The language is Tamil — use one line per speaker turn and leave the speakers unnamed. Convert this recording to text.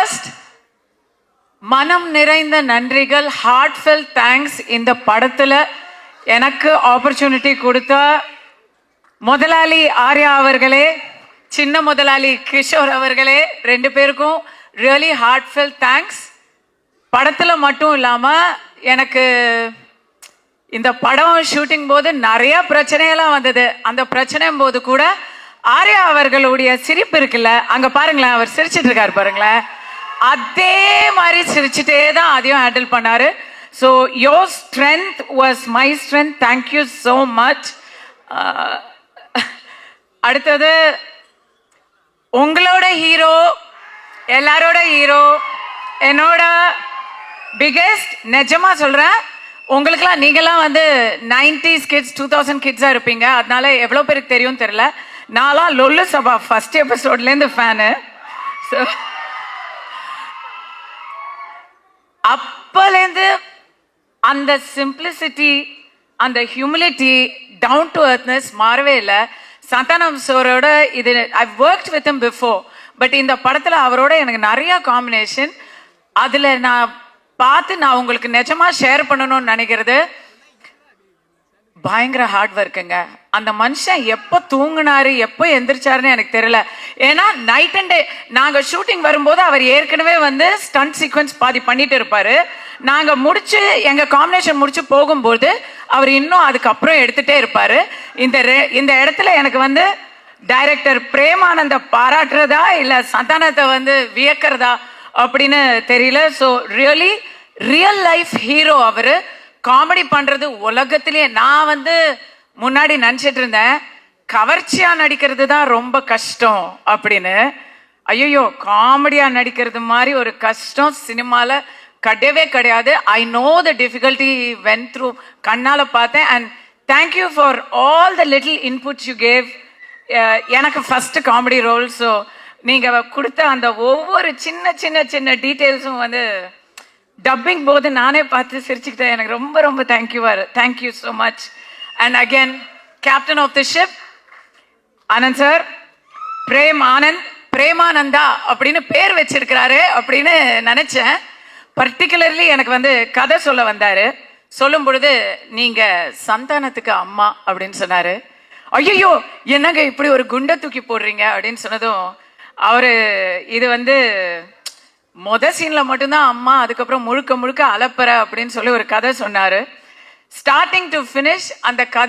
ஃபர்ஸ்ட் மனம் நிறைந்த நன்றிகள், ஹார்ட்ஃபெல் தேங்க்ஸ். இந்த படத்துல எனக்கு ஆப்பர்ச்சுனிட்டி கொடுத்த முதலாளி ஆர்யா அவர்களே, சின்ன முதலாளி கிஷோர் அவர்களே, ரெண்டு பேருக்கும் ரியலி ஹார்ட்ஃபெல் தேங்க்ஸ். படத்துல மட்டும் இல்லாம எனக்கு இந்த படம் ஷூட்டிங் போது நிறைய பிரச்சனையெல்லாம் வந்தது. அந்த பிரச்சனை போது கூட ஆர்யா அவர்களுடைய சிரிப்பு இருக்குல்ல, அங்க பாருங்களேன், அவர் சிரிச்சிட்டு இருக்காரு பாருங்களேன், அதே மாதிரி சிரிச்சுட்டே தான் அதையும் ஹேண்டில் பண்ணாரு. So your strength was my strength. Thank you so much. அடுத்தது உங்களோட ஹீரோ, எல்லாரோட ஹீரோ, என்னோட பிகெஸ்ட். நிஜமா சொல்றேன், உங்களுக்குலாம் நீங்களாம் வந்து 90s கிட்ஸ் 2000 கிட்ஸா இருப்பீங்க. அதனால எவ்வளோ பேருக்கு தெரியும் தெரியல. நான்லாம் லொல்லு சபா ஃபர்ஸ்ட் எபிசோட்லேருந்து ஃபேனு. ஸோ அப்பலேருந்து அந்த சிம்பிளிசிட்டி, அந்த ஹியூமிலிட்டி, டவுன் டு அர்த்னஸ் மாறவே இல்லை. சந்தானம் சாரோட இது ஐ worked with him before, but இந்த படத்தில் அவரோட எனக்கு நிறைய காம்பினேஷன். அதில் நான் நான் உங்களுக்கு நிஜமா ஷேர் பண்ணணும்னு நினைக்கிறது, பயங்கர ஹார்ட் ஒர்க்குங்க. அந்த மனுஷன் எப்போ தூங்கினாரு எப்போ எந்திரிச்சாருன்னு எனக்கு தெரியல. ஏன்னா நைட் அண்ட் டே நாங்கள் ஷூட்டிங் வரும்போது அவர் ஏற்கனவே வந்து ஸ்டண்ட் சீக்வன்ஸ் பாதி பண்ணிட்டு இருப்பாரு. நாங்கள் முடிச்சு எங்கள் காம்பினேஷன் முடிச்சு போகும்போது அவர் இன்னும் அதுக்கப்புறம் எடுத்துட்டே இருப்பாரு. இந்த இடத்துல எனக்கு வந்து டைரக்டர் பிரேமானந்த பாராட்டுறதா இல்லை சந்தானத்தை வந்து வியக்கிறதா அப்படின்னு தெரியல. So really real life hero அவரு. காமெடி பண்றது உலகத்திலேயே, நான் வந்து முன்னாடி நினைச்சிட்டு இருந்தேன் கவர்ச்சியா நடிக்கிறது தான் ரொம்ப கஷ்டம் அப்படின்னு. ஐயோ, காமெடியா நடிக்கிறது மாதிரி ஒரு கஷ்டம் சினிமால கிடையவே கிடையாது. I know the difficulty vent through, கண்ணால பார்த்தேன். And thank you for all the little inputs you gave. எனக்கு ஃபர்ஸ்ட் காமெடி ரோல். ஸோ நீங்க கொடுத்த அந்த ஒவ்வொரு சின்ன சின்ன சின்ன டீட்டெயில்ஸும் வந்து டப்பிங் போது நானே பார்த்து சிரிச்சுக்கிட்டேன். எனக்கு ரொம்ப ரொம்ப thank you so much. And again captain of the ship Anand sir, Premananda அப்படின்னு பேர் வச்சிருக்கிறாரு அப்படின்னு நினைச்சேன். பர்டிகுலர்லி எனக்கு வந்து கதை சொல்ல வந்தாரு. சொல்லும் பொழுது நீங்க சந்தானத்துக்கு அம்மா அப்படின்னு சொன்னாரு. ஐயோ, என்னங்க இப்படி ஒரு குண்டை தூக்கி போடுறீங்க அப்படின்னு சொன்னதும் அவரு இது வந்து சீன்ல மட்டும்தான் அம்மா, அதுக்கப்புறம் முழுக்க முழுக்க அலப்பற அப்படின்னு சொல்லி ஒரு கதை சொன்னாரு. ஸ்டார்டிங் டு ஃபினிஷ் அந்த கதை